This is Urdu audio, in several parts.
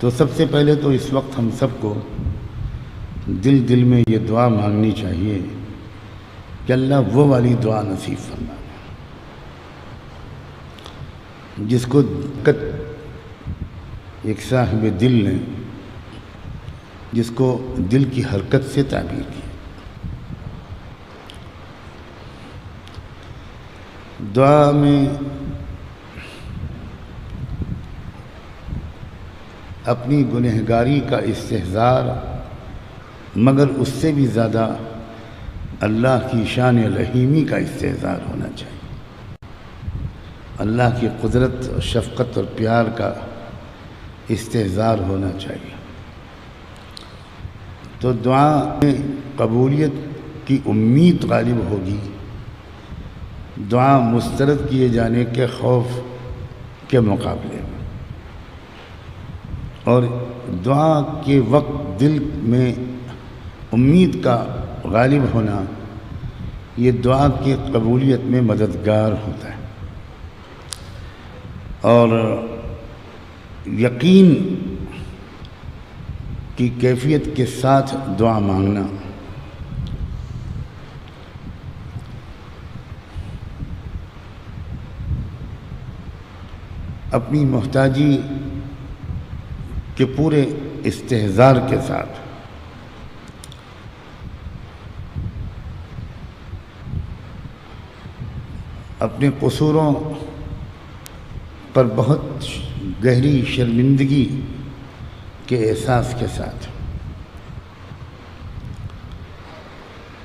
تو سب سے پہلے تو اس وقت ہم سب کو دل دل میں یہ دعا مانگنی چاہیے کہ اللہ وہ والی دعا نصیب فرما جس کو دقت ایک صاحب دل نے جس کو دل کی حرکت سے تعبیر کی. دعا میں اپنی گنہگاری کا استحضار، مگر اس سے بھی زیادہ اللہ کی شان رحیمی کا استحضار ہونا چاہیے، اللہ کی قدرت اور شفقت اور پیار کا استحضار ہونا چاہیے. تو دعا میں قبولیت کی امید غالب ہوگی، دعا مسترد کیے جانے کے خوف کے مقابلے میں. اور دعا کے وقت دل میں امید کا غالب ہونا یہ دعا کی قبولیت میں مددگار ہوتا ہے. اور یقین کی کیفیت کے ساتھ دعا مانگنا اپنی محتاجی کے پورے استحضار کے ساتھ اپنے قصوروں پر بہت گہری شرمندگی کے احساس کے ساتھ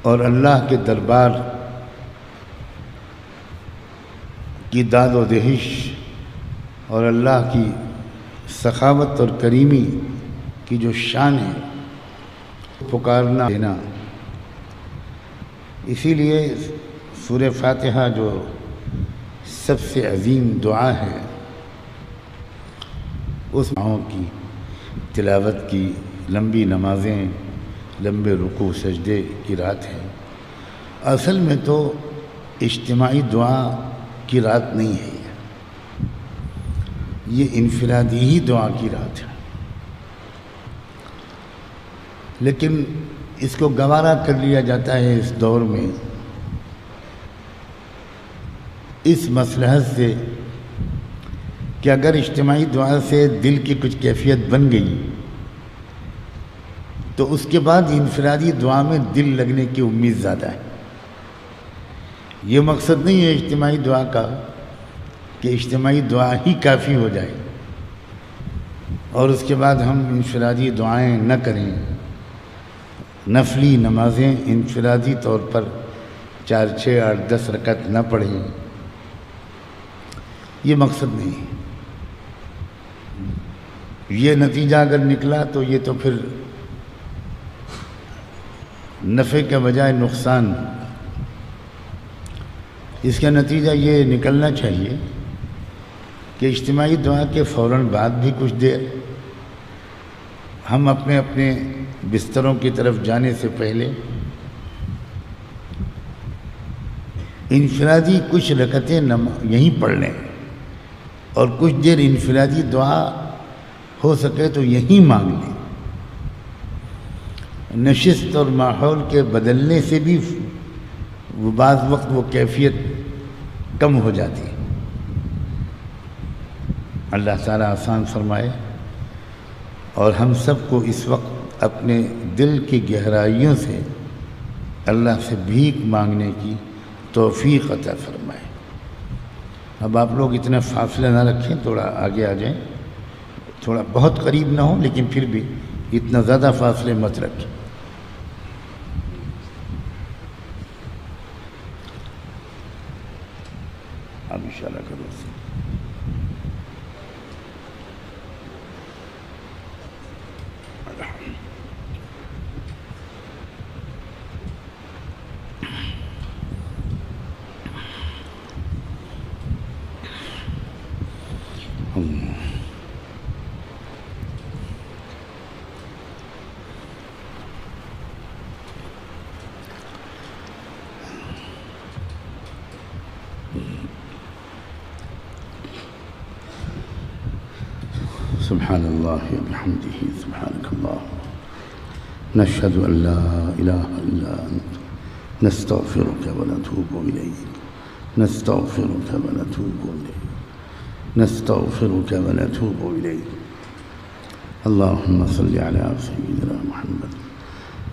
اور اللہ کے دربار کی داد و دہش اور اللہ کی سخاوت اور کریمی کی جو شان ہے پکارنا دینا. اسی لیے سورہ فاتحہ جو سب سے عظیم دعا ہے، اس دعاؤں کی تلاوت کی لمبی نمازیں، لمبے رکوع سجدے کی رات ہے. اصل میں تو اجتماعی دعا کی رات نہیں ہے، یہ انفرادی ہی دعا کی رات ہے. لیکن اس کو گوارا کر لیا جاتا ہے اس دور میں اس مصلحت سے کہ اگر اجتماعی دعا سے دل کی کچھ کیفیت بن گئی تو اس کے بعد انفرادی دعا میں دل لگنے کی امید زیادہ ہے. یہ مقصد نہیں ہے اجتماعی دعا کا کہ اجتماعی دعا ہی کافی ہو جائے اور اس کے بعد ہم انفرادی دعائیں نہ کریں، نفلی نمازیں انفرادی طور پر 4 6 8 10 رکعت نہ پڑھیں. یہ مقصد نہیں ہے. یہ نتیجہ اگر نکلا تو یہ تو پھر نفع کے بجائے نقصان. اس کا نتیجہ یہ نکلنا چاہیے کہ اجتماعی دعا کے فوراً بعد بھی کچھ دیر ہم اپنے اپنے بستروں کی طرف جانے سے پہلے انفرادی کچھ رکعتیں یہیں پڑھ لیں اور کچھ دیر انفرادی دعا ہو سکے تو یہیں مانگ لیں. نشست اور ماحول کے بدلنے سے بھی بعض وقت وہ کیفیت کم ہو جاتی ہے. اللہ تعالیٰ آسان فرمائے اور ہم سب کو اس وقت اپنے دل کی گہرائیوں سے اللہ سے بھیک مانگنے کی توفیق عطا فرمائے. اب آپ لوگ اتنا فاصلہ نہ رکھیں، تھوڑا آگے آ جائیں، تھوڑا بہت قریب نہ ہو لیکن پھر بھی اتنا زیادہ فاصلے مت رکھیں. اب اشارہ کرو. سبحان اللہ وبحمدہ سبحانک اللہ نشہد ان لا الہ الا انت نستغفرک ونتوب الیک نستغفرک ونتوب الیک نستغفرک ونتوب الیک اللہم صل علی سیدنا محمد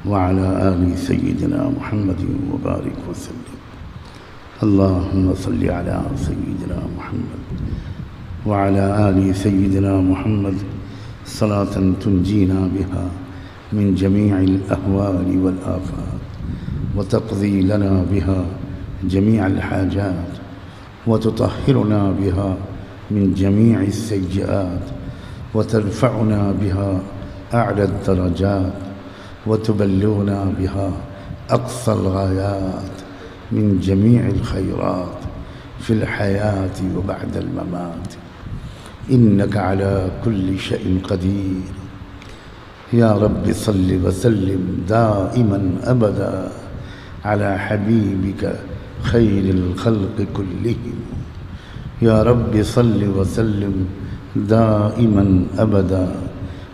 وعلى آل سيدنا محمد وبارك وسلم اللهم صل على سيدنا محمد وعلى آل سيدنا محمد صلاة تنجينا بها من جميع الأهوال والآفات وتقضي لنا بها جميع الحاجات وتطهرنا بها من جميع السيئات وترفعنا بها أعلى الدرجات وتبلغنا بها أقصى الغايات من جميع الخيرات في الحياة وبعد الممات إنك على كل شيء قدير يا رب صل وسلم دائما أبدا على حبيبك خير الخلق كلهم يا رب صل وسلم دائما أبدا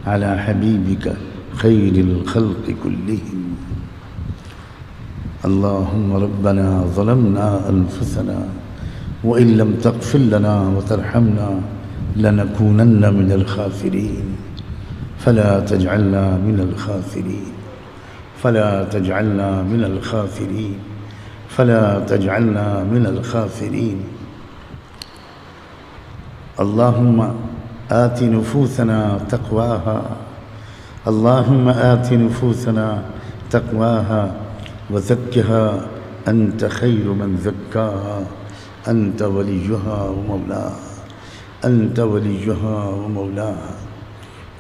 على حبيبك خير الخلق كلهم اللهم ربنا ظلمنا أنفسنا وإن لم تغفر لنا وترحمنا لنكونن من الخاسرين فلا تجعلنا من الخاسرين فلا تجعلنا من الخاسرين فلا تجعلنا من الخاسرين اللهم آت نفوسنا تقواها اللهم آت نفوسنا تقواها وزكها أنت خير من زكاها أنت وليها ومولاها أنت وليها ومولاها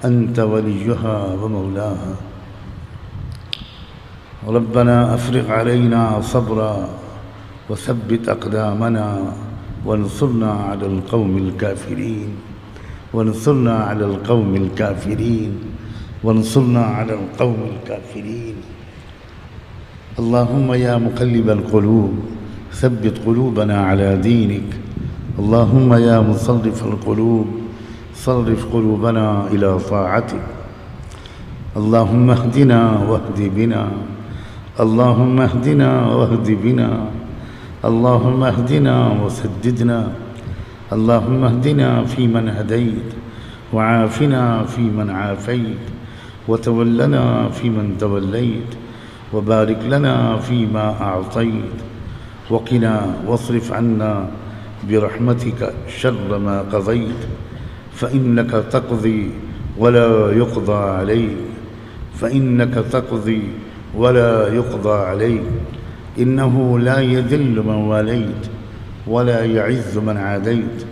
أنت وليها ومولاها ربنا أفرغ علينا صبرا وثبت أقدامنا وانصرنا على القوم الكافرين وانصرنا على القوم الكافرين وانصرنا على القوم الكافرين اللهم يا مقلب القلوب ثبت قلوبنا على دينك اللهم يا مصرف القلوب صرف قلوبنا إلى طاعتك اللهم اهدنا واهد بنا اللهم اهدنا واهد بنا اللهم اهدنا وسددنا اللهم اهدنا فيمن هديت وعافنا فيمن عافيت وتولنا فيمن توليت وبارك لنا فيما أعطيت وقنا واصرف عنا برحمتك شر ما قضيت فإنك تقضي ولا يقضى عليك فإنك تقضي ولا يقضى عليك إنه لا يذل من واليت ولا يعز من عاديت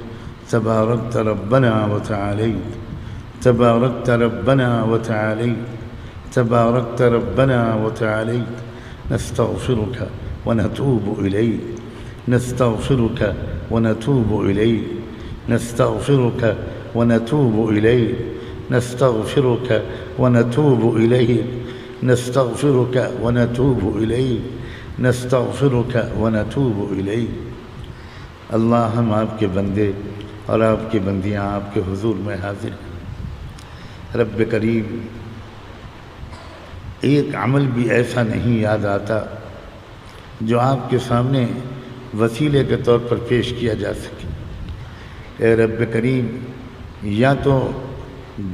تباركت ربنا وتعاليت تباركت ربنا وتعاليت تباركت ربنا وتعاليت نستغفرك ونتوب إليك نستغفرك ونتوب إليك نستغفرك ونتوب إليك نستغفرك ونتوب إليك نستغفرك ونتوب إليك نستغفرك ونتوب إليك اللہ ہم آپ کے بندے اور آپ کی بندیاں آپ کے حضور میں حاضر ہیں رب کریم ایک عمل بھی ایسا نہیں یاد آتا جو آپ کے سامنے وسیلے کے طور پر پیش کیا جا سکے اے رب کریم یا تو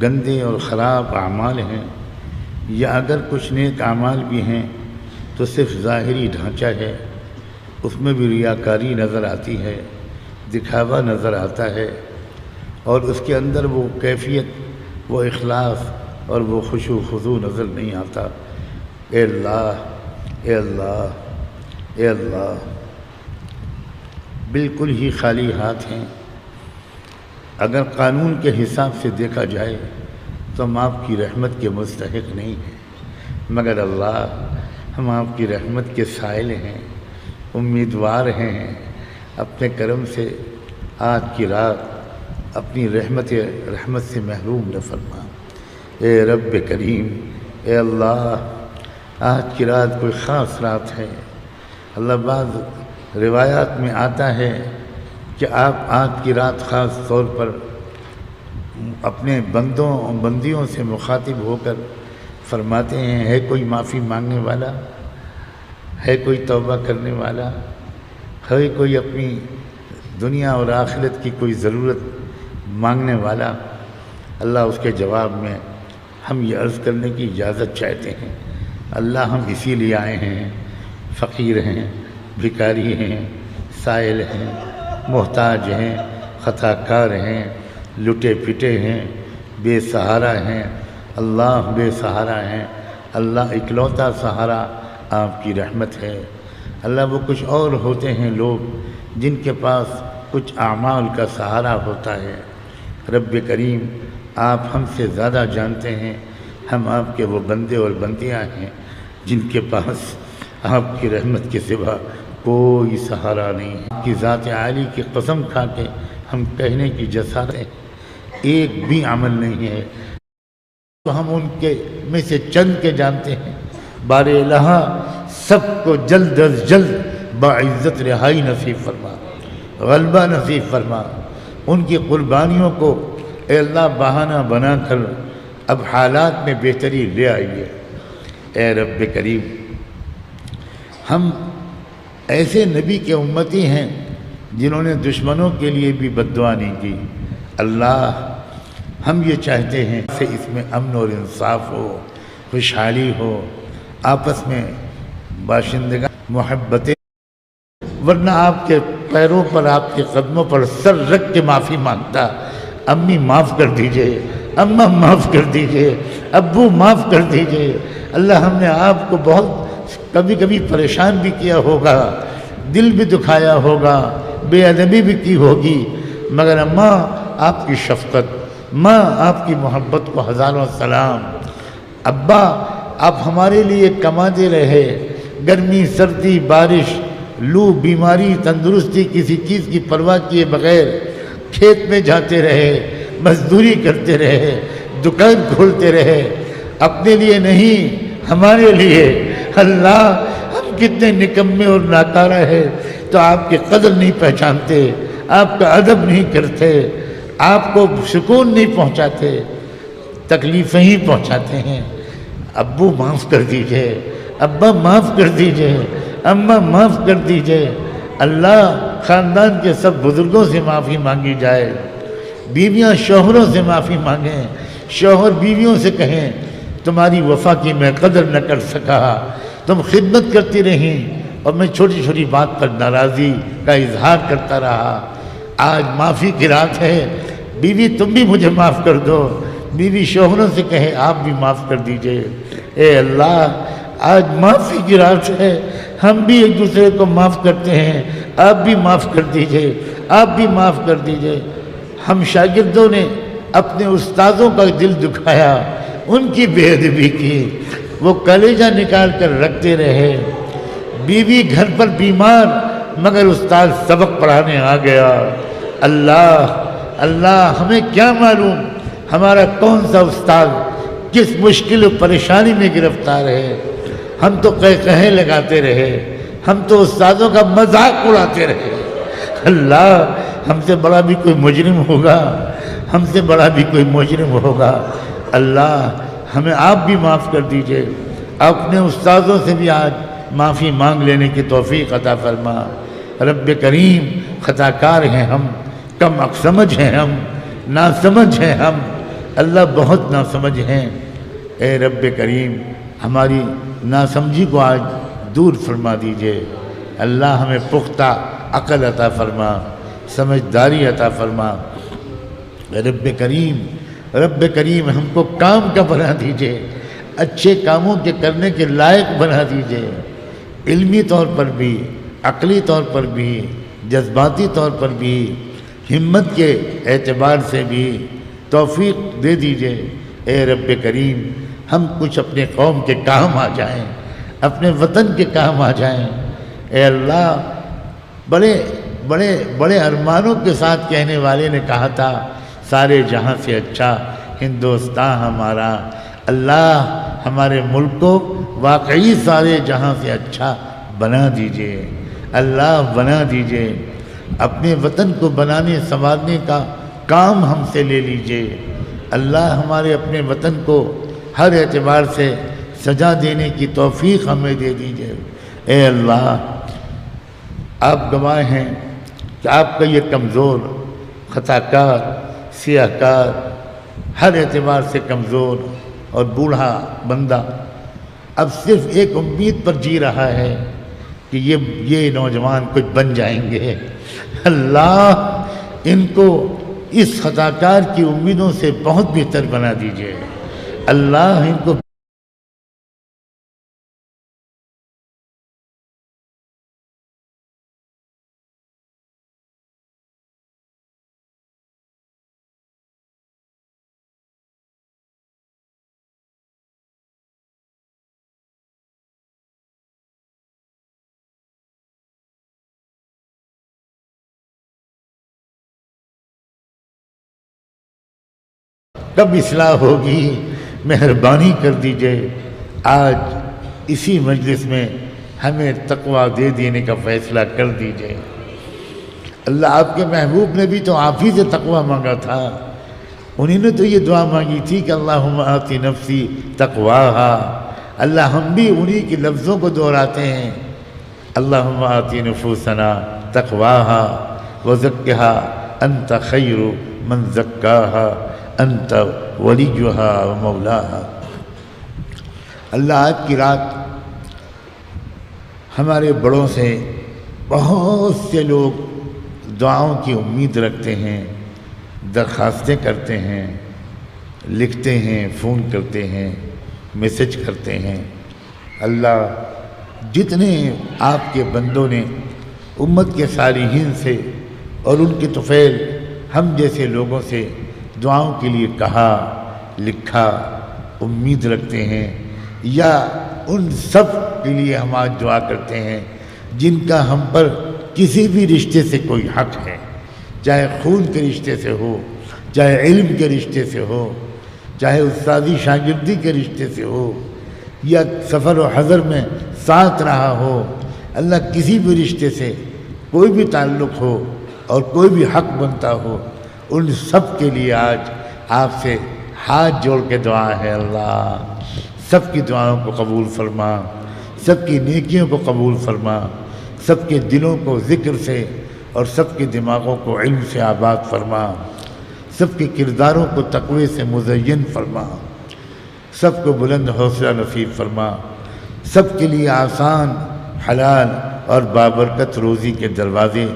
گندے اور خراب اعمال ہیں یا اگر کچھ نیک اعمال بھی ہیں تو صرف ظاہری ڈھانچہ ہے اس میں بھی ریاکاری نظر آتی ہے دکھاوا نظر آتا ہے اور اس کے اندر وہ کیفیت وہ اخلاص اور وہ خشوع و خضوع نظر نہیں آتا اے اللہ اے اللہ اے اللہ بالکل ہی خالی ہاتھ ہیں اگر قانون کے حساب سے دیکھا جائے تو ہم آپ کی رحمت کے مستحق نہیں ہیں مگر اللہ ہم آپ کی رحمت کے سائل ہیں امیدوار ہیں اپنے کرم سے آج کی رات اپنی رحمت سے محروم نہ فرما اے رب کریم اے اللہ آج کی رات کوئی خاص رات ہے اللہ بعض روایات میں آتا ہے کہ آپ آج کی رات خاص طور پر اپنے بندیوں سے مخاطب ہو کر فرماتے ہیں، ہے کوئی معافی مانگنے والا، ہے کوئی توبہ کرنے والا، ہے کوئی اپنی دنیا اور آخرت کی کوئی ضرورت مانگنے والا؟ اللہ اس کے جواب میں ہم یہ عرض کرنے کی اجازت چاہتے ہیں، اللہ ہم اسی لیے آئے ہیں، فقیر ہیں، بھکاری ہیں، سائل ہیں، محتاج ہیں، خطا کار ہیں، لٹے پٹے ہیں، بے سہارا ہیں، اللہ بے سہارا ہیں، اللہ اکلوتا سہارا آپ کی رحمت ہے۔ اللہ وہ کچھ اور ہوتے ہیں لوگ جن کے پاس کچھ اعمال کا سہارا ہوتا ہے۔ رب کریم آپ ہم سے زیادہ جانتے ہیں، ہم آپ کے وہ بندے اور بندیاں ہیں جن کے پاس آپ کی رحمت کے سوا کوئی سہارا نہیں ہے۔ آپ کی ذات عالی کی قسم کھا کے ہم کہنے کی جسارت ہے، ایک بھی عمل نہیں ہے تو ہم ان کے میں سے چند کے جانتے ہیں۔ بار الہ سب کو جلد از جلد باعزت رہائی نصیب فرما، غلبہ نصیب فرما، ان کی قربانیوں کو اے اللہ بہانہ بنا کر اب حالات میں بہتری لے آئیے۔ اے رب کریم ہم ایسے نبی کے امتی ہیں جنہوں نے دشمنوں کے لیے بھی بد دعا نہیں کی۔ اللہ ہم یہ چاہتے ہیں کہ اس میں امن اور انصاف ہو، خوشحالی ہو، آپس میں باشندگان محبتیں، ورنہ آپ کے پیروں پر آپ کے قدموں پر سر رکھ کے معافی مانگتا، امی معاف کر دیجئے، اماں معاف کر دیجئے، ابو معاف کر دیجئے۔ اللہ ہم نے آپ کو بہت کبھی کبھی پریشان بھی کیا ہوگا، دل بھی دکھایا ہوگا، بے ادبی بھی کی ہوگی، مگر اماں آپ کی شفقت، ماں آپ کی محبت کو ہزاروں سلام۔ ابا آپ ہمارے لیے کماتے رہے، گرمی سردی بارش لو بیماری تندرستی کسی چیز کی پرواہ کیے بغیر کھیت میں جاتے رہے، مزدوری کرتے رہے، دکان کھولتے رہے، اپنے لیے نہیں ہمارے لیے۔ اللہ ہم کتنے نکمے اور ناکارہ ہیں تو آپ کی قدر نہیں پہچانتے، آپ کا ادب نہیں کرتے، آپ کو سکون نہیں پہنچاتے، تکلیفیں ہی پہنچاتے ہیں۔ ابو معاف کر دیجئے، ابا معاف کر دیجئے، اماں معاف کر دیجئے۔ اللہ خاندان کے سب بزرگوں سے معافی مانگی جائے، بیویاں شوہروں سے معافی مانگیں، شوہر بیویوں سے کہیں تمہاری وفا کی میں قدر نہ کر سکا، تم خدمت کرتی رہیں اور میں چھوٹی چھوٹی بات پر ناراضی کا اظہار کرتا رہا۔ آج معافی کی رات ہے، بیوی تم بھی مجھے معاف کر دو، بیوی شوہروں سے کہے آپ بھی معاف کر دیجئے۔ اے اللہ آج معافی کی رات ہے، ہم بھی ایک دوسرے کو معاف کرتے ہیں، آپ بھی معاف کر دیجئے، آپ بھی معاف کر دیجئے۔ ہم شاگردوں نے اپنے استادوں کا دل دکھایا، ان کی بے ادبی کی، وہ کلیجہ نکال کر رکھتے رہے، بیوی گھر پر بیمار مگر استاد سبق پڑھانے آ گیا۔ اللہ ہمیں کیا معلوم ہمارا کون سا استاد کس مشکل و پریشانی میں گرفتار ہے، ہم تو قہقہے لگاتے رہے، ہم تو استادوں کا مذاق اڑاتے رہے۔ اللہ ہم سے بڑا بھی کوئی مجرم ہوگا، ہم سے بڑا بھی کوئی مجرم ہوگا۔ اللہ ہمیں آپ بھی معاف کر دیجئے، اپنے استادوں سے بھی آج معافی مانگ لینے کی توفیق عطا فرما۔ رب کریم خطا کار ہیں ہم، کم عقل سمجھ ہیں ہم، ناسمجھ ہیں ہم، اللہ بہت ناسمجھ ہیں۔ اے رب کریم ہماری ناسمجھی کو آج دور فرما دیجئے۔ اللہ ہمیں پختہ عقل عطا فرما، سمجھداری عطا فرما۔ رب کریم ہم کو کام کا بنا دیجئے، اچھے کاموں کے کرنے کے لائق بنا دیجئے، علمی طور پر بھی، عقلی طور پر بھی، جذباتی طور پر بھی، ہمت کے اعتبار سے بھی توفیق دے دیجئے۔ اے رب کریم ہم کچھ اپنے قوم کے کام آ جائیں، اپنے وطن کے کام آ جائیں۔ اے اللہ بڑے ارمانوں کے ساتھ کہنے والے نے کہا تھا سارے جہاں سے اچھا ہندوستان ہمارا۔ اللہ ہمارے ملک کو واقعی سارے جہاں سے اچھا بنا دیجئے، اللہ بنا دیجئے۔ اپنے وطن کو بنانے سنوارنے کا کام ہم سے لے لیجئے۔ اللہ ہمارے اپنے وطن کو ہر اعتبار سے سجا دینے کی توفیق ہمیں دے دیجئے۔ اے اللہ، آپ گواہ ہیں کہ آپ کا یہ کمزور، خطا کار، سیاہ کار، ہر اعتبار سے کمزور اور بوڑھا بندہ اب صرف ایک امید پر جی رہا ہے کہ یہ نوجوان کچھ بن جائیں گے۔ اللہ ان کو اس خطا کار کی امیدوں سے بہت بہتر بنا دیجئے۔ اللہ ان کو کب اصلاح ہوگی، مہربانی کر دیجئے۔ آج اسی مجلس میں ہمیں تقویٰ دے دینے کا فیصلہ کر دیجئے۔ اللہ، آپ کے محبوب نے بھی تو آپ ہی سے تقویٰ مانگا تھا، انہی نے تو یہ دعا مانگی تھی کہ اللہم آتی نفسی تقواہا۔ اللہ ہم بھی انہی کے لفظوں کو دہراتے ہیں، اللہم آتی نفوسنا تقواہا وزکھا انت خیر من زکاہا انت ولیہا و مولاہا۔ اللہ، آج کی رات ہمارے بڑوں سے بہت سے لوگ دعاؤں کی امید رکھتے ہیں، درخواستیں کرتے ہیں، لکھتے ہیں، فون کرتے ہیں، میسج کرتے ہیں۔ اللہ، جتنے آپ کے بندوں نے امت کے صالحین سے اور ان کے طفیل ہم جیسے لوگوں سے دعاؤں کے لیے کہا، لکھا، امید رکھتے ہیں، یا ان سب کے لیے ہم آج دعا کرتے ہیں جن کا ہم پر کسی بھی رشتے سے کوئی حق ہے، چاہے خون کے رشتے سے ہو، چاہے علم کے رشتے سے ہو، چاہے استادی شاگردی کے رشتے سے ہو، یا سفر و حضر میں ساتھ رہا ہو۔ اللہ، کسی بھی رشتے سے کوئی بھی تعلق ہو اور کوئی بھی حق بنتا ہو، ان سب کے لیے آج آپ سے ہاتھ جوڑ کے دعا ہے۔ اللہ، سب کی دعاؤں کو قبول فرما، سب کی نیکیوں کو قبول فرما، سب کے دلوں کو ذکر سے اور سب کے دماغوں کو علم سے آباد فرما، سب کے کرداروں کو تقوی سے مزین فرما، سب کو بلند حوصلہ نصیب فرما، سب کے لیے آسان، حلال اور بابرکت روزی کے دروازے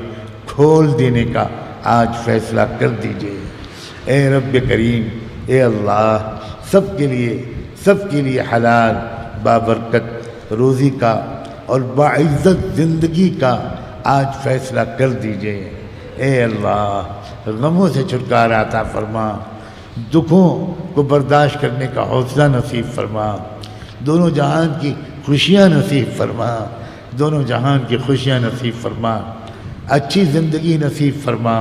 کھول دینے کا آج فیصلہ کر دیجئے۔ اے رب کریم، اے اللہ، سب کے لیے حلال، بابرکت روزی کا اور باعزت زندگی کا آج فیصلہ کر دیجئے۔ اے اللہ، غموں سے چھٹکارا عطا فرما، دکھوں کو برداشت کرنے کا حوصلہ نصیب فرما، دونوں جہان کی خوشیاں نصیب فرما، دونوں جہان کی خوشیاں نصیب فرما، اچھی زندگی نصیب فرما،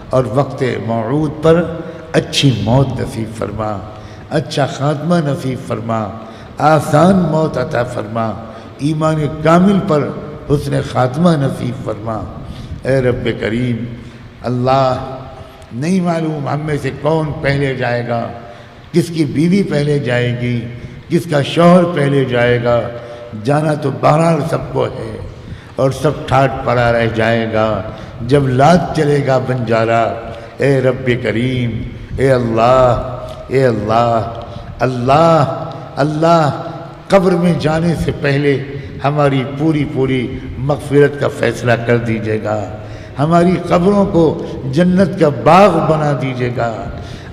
اور وقت موعود پر اچھی موت نصیب فرما، اچھا خاتمہ نصیب فرما، آسان موت عطا فرما، ایمان کامل پر حسن خاتمہ نصیب فرما۔ اے رب کریم، اللہ، نہیں معلوم ہم میں سے کون پہلے جائے گا، کس کی بیوی پہلے جائے گی، کس کا شوہر پہلے جائے گا، جانا تو بہرحال سب کو ہے، اور سب ٹھاٹ پڑا رہ جائے گا جب لات چلے گا بنجارا۔ اے رب کریم، اے اللہ، اے اللہ، اللہ، اللہ، قبر میں جانے سے پہلے ہماری پوری مغفرت کا فیصلہ کر دیجیے گا، ہماری قبروں کو جنت کا باغ بنا دیجیے گا۔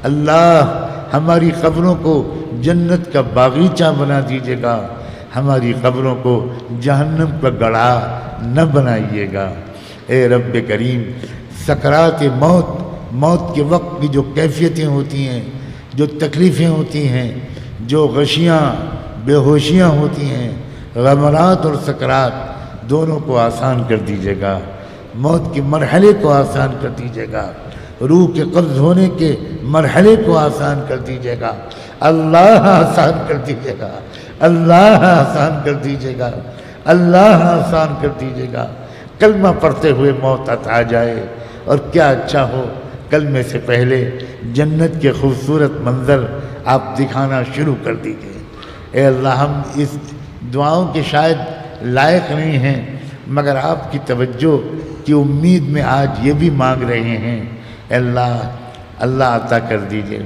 اللہ، ہماری قبروں کو جنت کا باغیچہ بنا دیجیے گا، ہماری قبروں کو جہنم کا گڑھا نہ بنائیے گا۔ اے رب کریم، سکرات موت کے وقت کی جو کیفیتیں ہوتی ہیں، جو تکلیفیں ہوتی ہیں، جو غشیاں بے ہوشیاں ہوتی ہیں، غمرات اور سکرات دونوں کو آسان کر دیجیے گا، موت کے مرحلے کو آسان کر دیجیے گا، روح کے قبض ہونے کے مرحلے کو آسان کر دیجیے گا۔ اللہ آسان کر دیجیے گا، اللہ آسان کر دیجیے گا، اللہ آسان کر دیجیے گا۔ کلمہ پڑھتے ہوئے موت آ جائے، اور کیا اچھا ہو کلمے سے پہلے جنت کے خوبصورت منظر آپ دکھانا شروع کر دیجئے۔ اے اللہ ہم اس دعاؤں کے شاید لائق نہیں ہیں، مگر آپ کی توجہ کی امید میں آج یہ بھی مانگ رہے ہیں۔ اے اللہ عطا کر دیجئے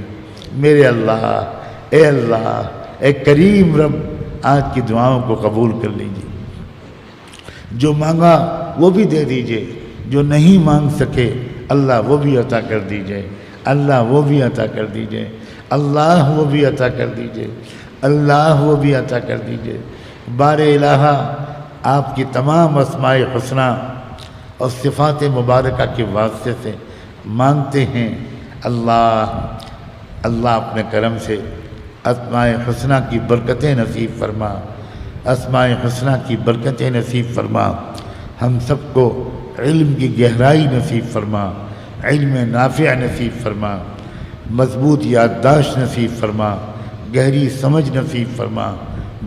میرے اللہ، اے کریم رب، آج کی دعاؤں کو قبول کر لیجئے۔ جو مانگا وہ بھی دے دیجئے، جو نہیں مانگ سکے اللہ وہ بھی عطا کر دیجئے، اللہ وہ بھی عطا کر دیجئے، اللہ وہ بھی عطا کر دیجئے، اللہ وہ بھی عطا کر دیجئے۔ بار الہ آپ کی تمام اسماء حسنہ اور صفات مبارکہ کے واسطے سے مانگتے ہیں۔ اللہ اپنے کرم سے اسماء حسنہ کی برکتیں نصیب فرما، اسماء حسنہ کی برکتیں نصیب فرما، ہم سب کو علم کی گہرائی نصیب فرما، علم نافع نصیب فرما، مضبوط یادداشت نصیب فرما، گہری سمجھ نصیب فرما،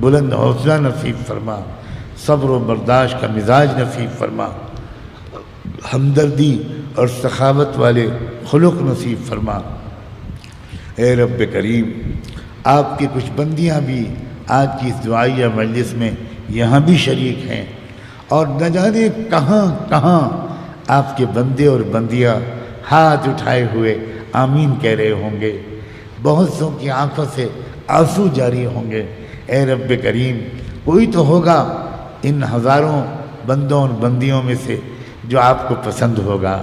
بلند حوصلہ نصیب فرما، صبر و برداشت کا مزاج نصیب فرما، ہمدردی اور سخاوت والے خلق نصیب فرما۔ اے رب کریم، آپ کی کچھ بندیاں بھی آج کی اس دعائیہ مجلس میں یہاں بھی شریک ہیں، اور نہ جانے کہاں کہاں آپ کے بندے اور بندیاں ہاتھ اٹھائے ہوئے آمین کہہ رہے ہوں گے، بہت سو کی آنکھوں سے آنسو جاری ہوں گے۔ اے رب کریم، کوئی تو ہوگا ان ہزاروں بندوں اور بندیوں میں سے جو آپ کو پسند ہوگا۔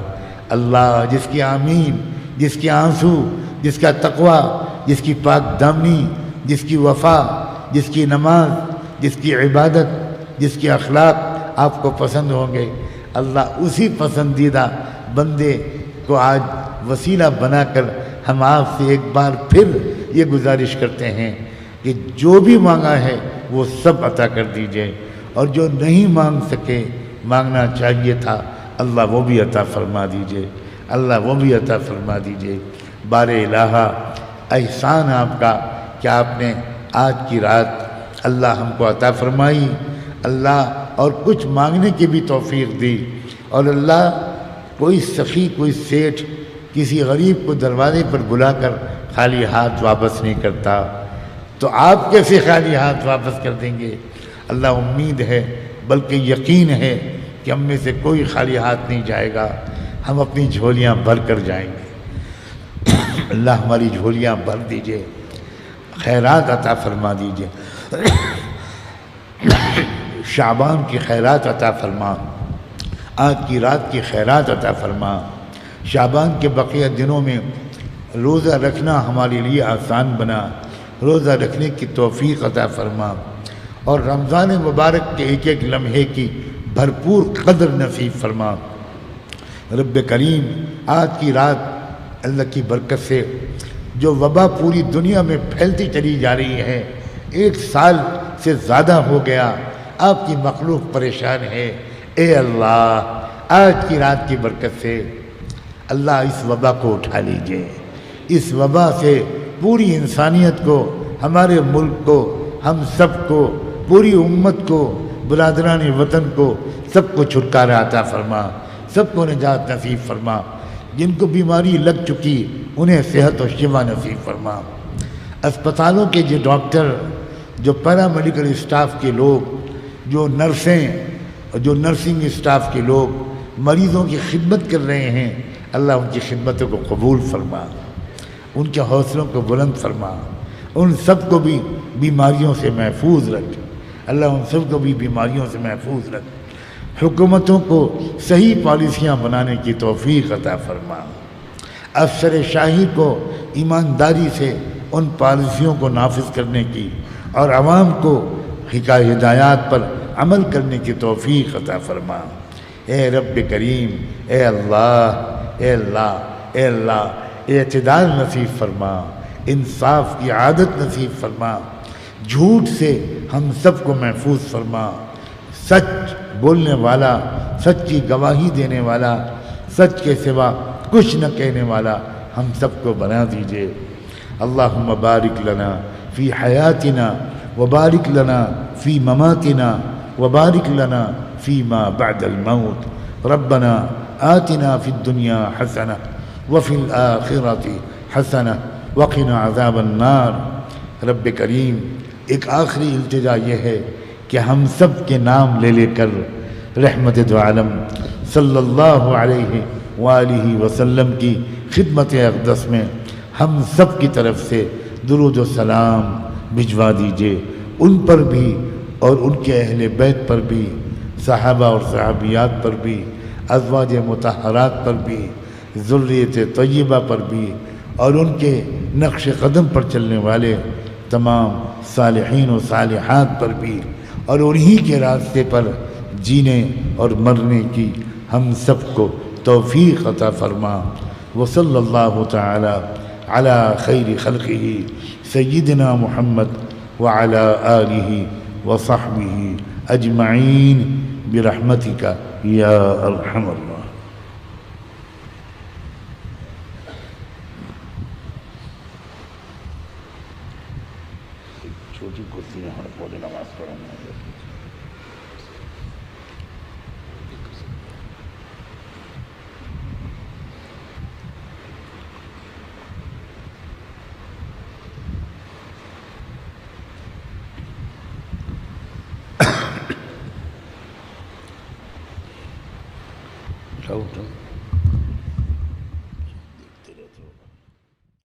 اللہ، جس کی آمین، جس کے آنسو، جس کا تقوی، جس کی پاک دامنی، جس کی وفا، جس کی نماز، جس کی عبادت، جس کے اخلاق آپ کو پسند ہوں گے، اللہ اسی پسندیدہ بندے کو آج وسیلہ بنا کر ہم آپ سے ایک بار پھر یہ گزارش کرتے ہیں کہ جو بھی مانگا ہے وہ سب عطا کر دیجئے، اور جو نہیں مانگ سکے، مانگنا چاہیے تھا، اللہ وہ بھی عطا فرما دیجئے، اللہ وہ بھی عطا فرما دیجئے۔ بار الہ، احسان آپ کا کہ آپ نے آج کی رات اللہ ہم کو عطا فرمائی، اللہ، اور کچھ مانگنے کی بھی توفیق دی، اور اللہ کوئی سخی، کوئی سیٹھ کسی غریب کو دروازے پر بلا کر خالی ہاتھ واپس نہیں کرتا، تو آپ کیسے خالی ہاتھ واپس کر دیں گے؟ اللہ، امید ہے بلکہ یقین ہے کہ ہم میں سے کوئی خالی ہاتھ نہیں جائے گا، ہم اپنی جھولیاں بھر کر جائیں گے۔ اللہ ہماری جھولیاں بھر دیجئے، خیرات عطا فرما دیجئے، شعبان کی خیرات عطا فرما، آج کی رات کی خیرات عطا فرما، شعبان کے بقیہ دنوں میں روزہ رکھنا ہمارے لیے آسان بنا، روزہ رکھنے کی توفیق عطا فرما، اور رمضان مبارک کے ایک ایک لمحے کی بھرپور قدر نصیب فرما۔ رب کریم، آج کی رات اللہ کی برکت سے جو وبا پوری دنیا میں پھیلتی چلی جا رہی ہے، 1 سال سے زیادہ ہو گیا، آپ کی مخلوق پریشان ہے، اے اللہ آج کی رات کی برکت سے اللہ اس وبا کو اٹھا لیجئے، اس وبا سے پوری انسانیت کو، ہمارے ملک کو، ہم سب کو، پوری امت کو، برادران وطن کو، سب کو چھٹکارا عطا فرما، سب کو نجات نصیب فرما، جن کو بیماری لگ چکی انہیں صحت و شفا نصیب فرما۔ اسپتالوں کے جو ڈاکٹر، جو پیرا میڈیکل اسٹاف کے لوگ، جو نرسیں، جو نرسنگ اسٹاف کے لوگ مریضوں کی خدمت کر رہے ہیں، اللہ ان کی خدمتوں کو قبول فرما، ان کے حوصلوں کو بلند فرما، ان سب کو بھی بیماریوں سے محفوظ رکھ، اللہ ان سب کو بھی بیماریوں سے محفوظ رکھ، حکومتوں کو صحیح پالیسیاں بنانے کی توفیق عطا فرما، افسر شاہی کو ایمانداری سے ان پالیسیوں کو نافذ کرنے کی اور عوام کو ہدایات پر عمل کرنے کی توفیق عطا فرما۔ اے رب کریم، اے اللہ، اے اللہ، اے اللہ، اعتدال نصیب فرما، انصاف کی عادت نصیب فرما، جھوٹ سے ہم سب کو محفوظ فرما، سچ بولنے والا، سچ کی گواہی دینے والا، سچ کے سوا کچھ نہ کہنے والا ہم سب کو بنا دیجئے۔ اللہم بارک لنا فی حیاتنا وبارک لنا فی مماتنا وبارک لنا فی ما بعد الموت، ربنا آتنا فی الدنیا حسنہ وفی الآخرۃ حسنہ وقنا عذاب النار۔ رب کریم ایک آخری التجا یہ ہے کہ ہم سب کے نام لے لے کر رحمت دو عالم صلی اللہ علیہ وآلہ وسلم کی خدمت اقدس میں ہم سب کی طرف سے درود و سلام بھجوا دیجئے، ان پر بھی اور ان کے اہل بیت پر بھی، صحابہ اور صحابیات پر بھی، ازواج مطہرات پر بھی، ذریت طیبہ پر بھی، اور ان کے نقش قدم پر چلنے والے تمام صالحین و صالحات پر بھی، اور انہی کے راستے پر جینے اور مرنے کی ہم سب کو توفیق عطا فرما۔ وصلی اللہ تعالی علی خیر خلقہ سیدنا محمد وعلی آلہ وصحبہ اجمعین برحمتک یا ارحم الراحمین۔ چھوٹی کرسی میں ہر پودے نماز پڑھوں گا۔ اٹھو